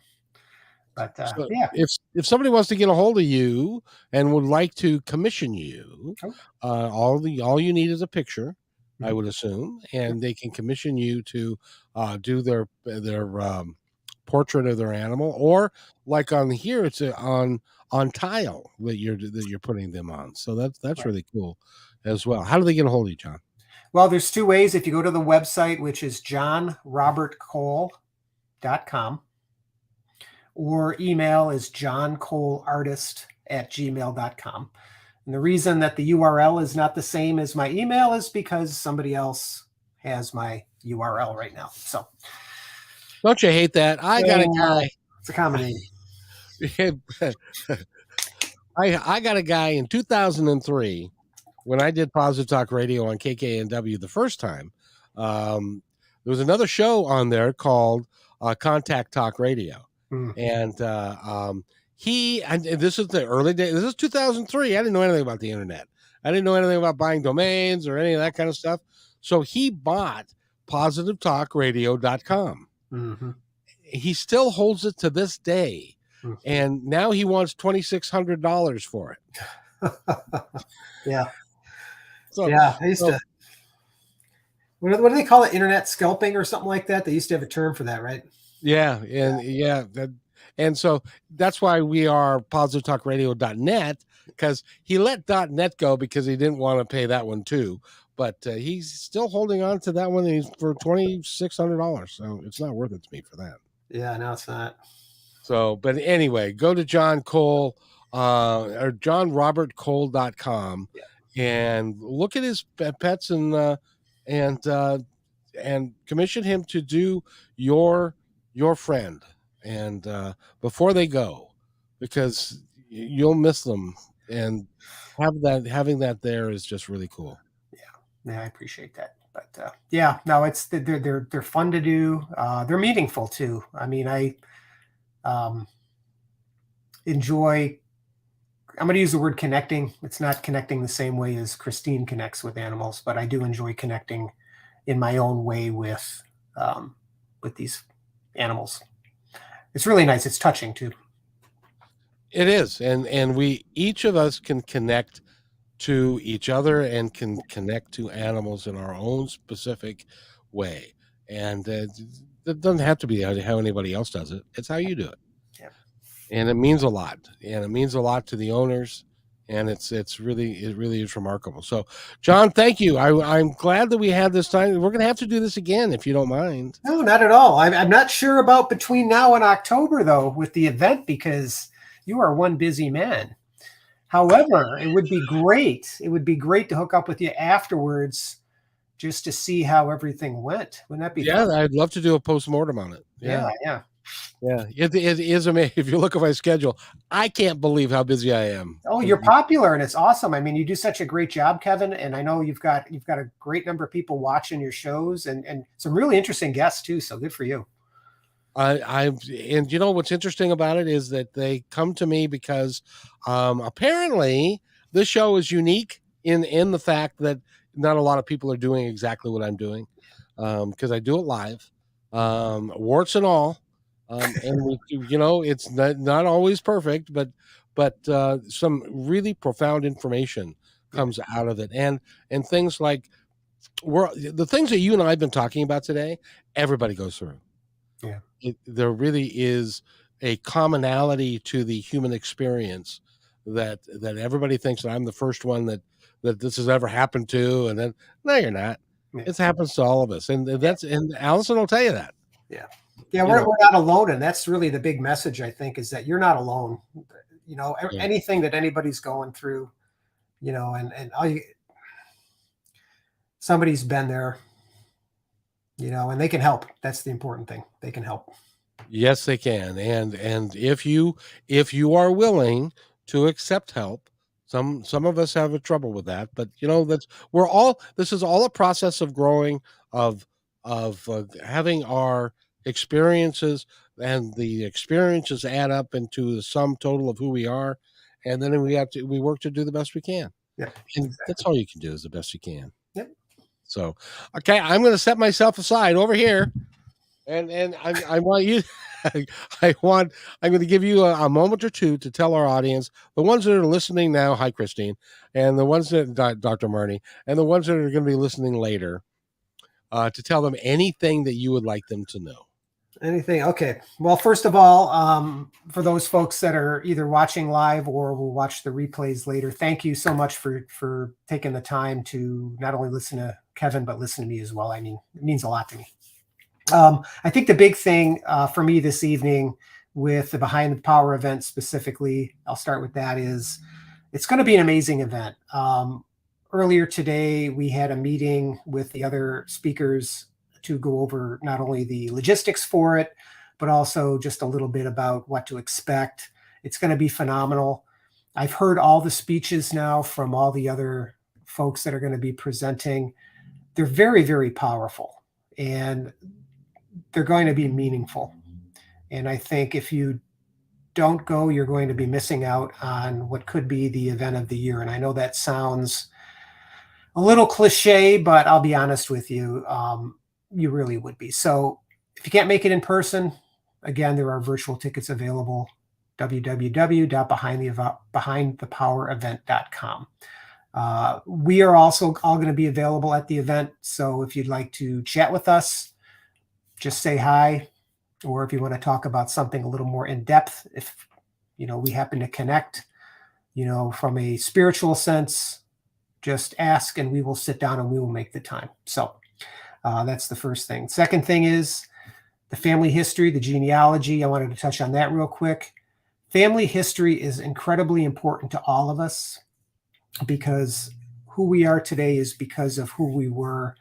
But yeah, if somebody wants to get a hold of you and would like to commission you, all you need is a picture, mm-hmm. I would assume, and they can commission you to do their portrait of their animal, or like on here, it's on tile that you're putting them on. So that's right. Really cool as well. How do they get a hold of you, John? Well, there's 2 ways. If you go to the website, which is johnrobertcole.com, or email is johncoleartist@gmail.com. And the reason that the URL is not the same as my email is because somebody else has my URL right now. So don't you hate that? I got a guy. It's a combination. I got a guy in 2003 when I did Positive Talk Radio on KKNW the first time. There was another show on there called Contact Talk Radio. Mm-hmm. And this is the early days. This is 2003. I didn't know anything about the internet. I didn't know anything about buying domains or any of that kind of stuff. So he bought positivetalkradio.com. Mm-hmm. He still holds it to this day. Mm-hmm. And now he wants $2,600 for it. Yeah. I used to. What do they call it? Internet scalping or something like that? They used to have a term for that, right? Yeah. And so that's why we are positivetalkradio.net, because he let .net go because he didn't want to pay that one too. but he's still holding on to that one. He's for $2,600, so it's not worth it to me for that. Yeah, no, it's not. So, but anyway, go to John Cole or johnrobertcole.com Yeah. and look at his pets and and commission him to do your friend and before they go, because you'll miss them, and having that there is just really cool. Yeah, I appreciate that. But yeah, no, it's they're fun to do. They're meaningful too. I mean, I enjoy. I'm going to use the word connecting. It's not connecting the same way as Christine connects with animals, but I do enjoy connecting in my own way with these animals. It's really nice. It's touching too. It is, and we each of us can connect to each other and can connect to animals in our own specific way, and it doesn't have to be how anybody else does it. It's how you do it. Yeah. And it means a lot, and it means a lot to the owners, and it really is remarkable. So John, thank you. I'm glad that we had this time. We're going to have to do this again if you don't mind. No, not at all. I'm not sure about between now and October though with the event, because you are one busy man. However, it would be great. It would be great to hook up with you afterwards just to see how everything went. Wouldn't that be fun? I'd love to do a post-mortem on it. Yeah. It is amazing. If you look at my schedule, I can't believe how busy I am. Oh, you're popular and it's awesome. I mean, you do such a great job, Kevin, and I know you've got a great number of people watching your shows and some really interesting guests too. So good for you. And you know what's interesting about it is that they come to me because apparently this show is unique in the fact that not a lot of people are doing exactly what I'm doing, because I do it live, warts and all, and it's not always perfect, but some really profound information comes out of it, and things like the things that you and I have been talking about today, everybody goes through. Yeah. There really is a commonality to the human experience that everybody thinks that I'm the first one that this has ever happened to, and then no, you're not. Yeah. It happens to all of us, and and Allyson will tell you that. Yeah, we're not alone, and that's really the big message, I think, is that you're not alone. Anything that anybody's going through, and somebody's been there. And they can help. That's the important thing. They can help. Yes, they can. And if you are willing to accept help, some of us have a trouble with that, but this is all a process of growing, of having our experiences, and the experiences add up into the sum total of who we are, and then we work to do the best we can. Yeah. And exactly. That's all you can do, is the best you can. Yep. So, okay, I'm going to set myself aside over here, and I want you. I'm going to give you a moment or two to tell our audience, the ones that are listening now, hi Christine, and the ones that Dr. Marnie, and the ones that are going to be listening later, to tell them anything that you would like them to know. Anything? Okay. Well, first of all, for those folks that are either watching live or will watch the replays later, thank you so much for taking the time to not only listen to Kevin, but listen to me as well. I mean, it means a lot to me. I think the big thing for me this evening with the Behind the Power event specifically, I'll start with that, is it's going to be an amazing event. Earlier today, we had a meeting with the other speakers to go over not only the logistics for it, but also just a little bit about what to expect. It's going to be phenomenal. I've heard all the speeches now from all the other folks that are going to be presenting. They're very, very powerful, and they're going to be meaningful. And I think if you don't go, you're going to be missing out on what could be the event of the year. And I know that sounds a little cliche, but I'll be honest with you. You really would be. So if you can't make it in person, again, there are virtual tickets available. www.behindthepowerevent.com. We are also all going to be available at the event. So if you'd like to chat with us, just say hi. Or if you want to talk about something a little more in depth, if we happen to connect, from a spiritual sense, just ask and we will sit down and we will make the time. So that's the first thing. Second thing is the family history, the genealogy. I wanted to touch on that real quick. Family history is incredibly important to all of us because who we are today is because of who we were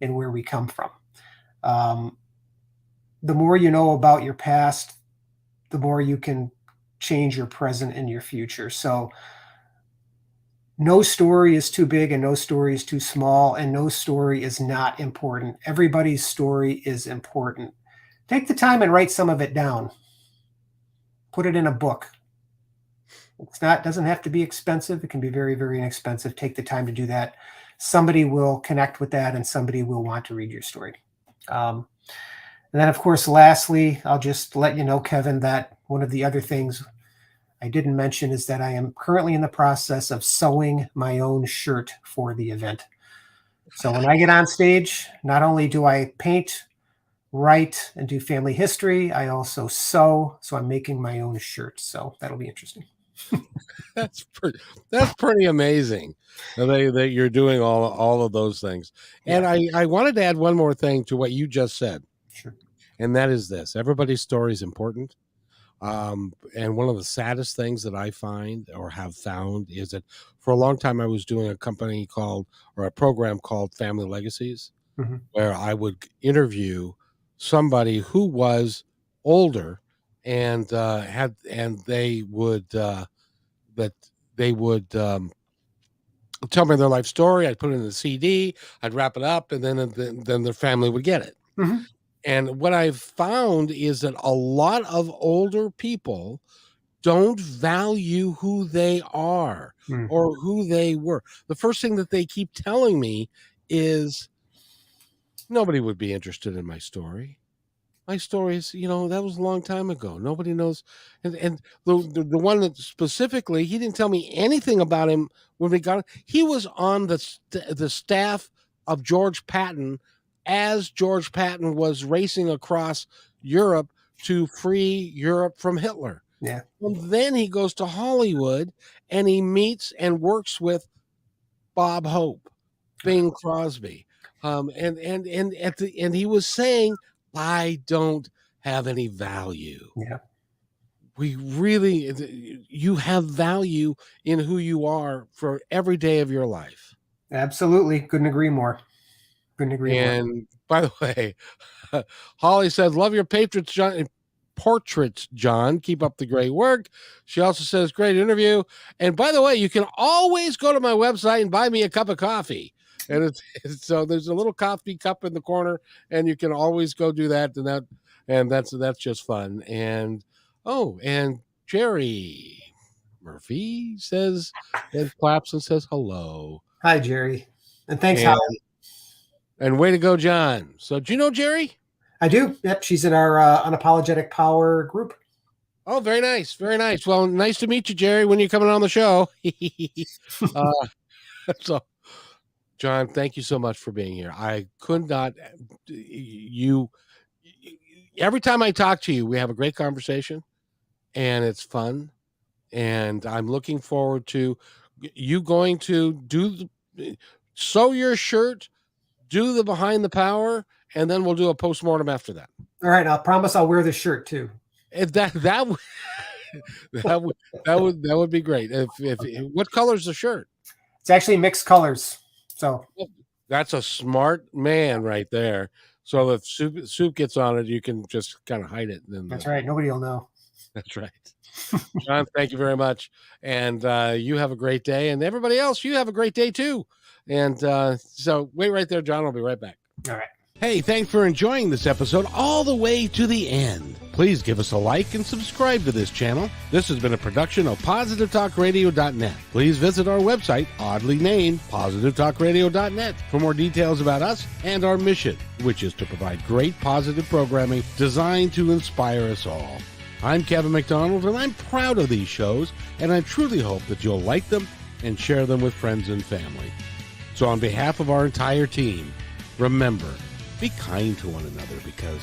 and where we come from. The more you know about your past, the more you can change your present and your future. So no story is too big and no story is too small, and no story is not important. Everybody's story is important. Take the time and write some of it down. Put it in a book. Doesn't have to be expensive. It can be very, very inexpensive. Take the time to do that. Somebody will connect with that and somebody will want to read your story. And then, of course, lastly, I'll just let you know, Kevin, that one of the other things I didn't mention is that I am currently in the process of sewing my own shirt for the event. So when I get on stage, not only do I paint, write, and do family history, I also sew. So I'm making my own shirt. So that'll be interesting. That's pretty amazing that you're doing all of those things. And Yeah. I wanted to add one more thing to what you just said. Sure. And that is this: everybody's story is important. And one of the saddest things that I find or have found is that for a long time I was doing a program called Family Legacies, Mm-hmm. where I would interview somebody who was older and they would tell me their life story. I'd put it in the CD, I'd wrap it up, and then their family would get it. Mm-hmm. And what I've found is that a lot of older people don't value who they are or who they were. The first thing that they keep telling me is, nobody would be interested in my story. My story is, that was a long time ago. Nobody knows. And the one that specifically, he didn't tell me anything about him when we got. He was on the staff of George Patton as George Patton was racing across Europe to free Europe from Hitler. Yeah. And then he goes to Hollywood and he meets and works with Bob Hope, Bing Crosby. And he was saying, I don't have any value. Yeah. You have value in who you are for every day of your life. Absolutely. Couldn't agree more. And by the way, Holly says, love your portraits, John. Keep up the great work. She also says, great interview. And by the way, you can always go to my website and buy me a cup of coffee. And so there's a little coffee cup in the corner, and you can always go do that. And that's just fun. And Jerry Murphy says, and claps and says hello. Hi, Jerry. And thanks, Holly. And way to go, John. So do you know Jerry? I do. Yep. She's in our Unapologetic Power group. Oh, very nice. Very nice. Well, nice to meet you, Jerry, when you're coming on the show. So, John, thank you so much for being here. I could not, every time I talk to you, we have a great conversation and it's fun. And I'm looking forward to you going to sew your shirt, do the Behind the Power, and then we'll do a postmortem after that. All right. I'll promise I'll wear the shirt too. If that would be great. What color is the shirt? It's actually mixed colors. So that's a smart man right there. So if soup gets on it, you can just kind of hide it. That's right. Nobody will know. That's right. John, thank you very much. And you have a great day. And everybody else, you have a great day too. And so wait right there, John. I'll be right back. All right. Hey, thanks for enjoying this episode all the way to the end. Please give us a like and subscribe to this channel. This has been a production of PositiveTalkRadio.net. Please visit our website, oddly named PositiveTalkRadio.net, for more details about us and our mission, which is to provide great positive programming designed to inspire us all. I'm Kevin McDonald, and I'm proud of these shows, and I truly hope that you'll like them and share them with friends and family. So on behalf of our entire team, remember, be kind to one another, because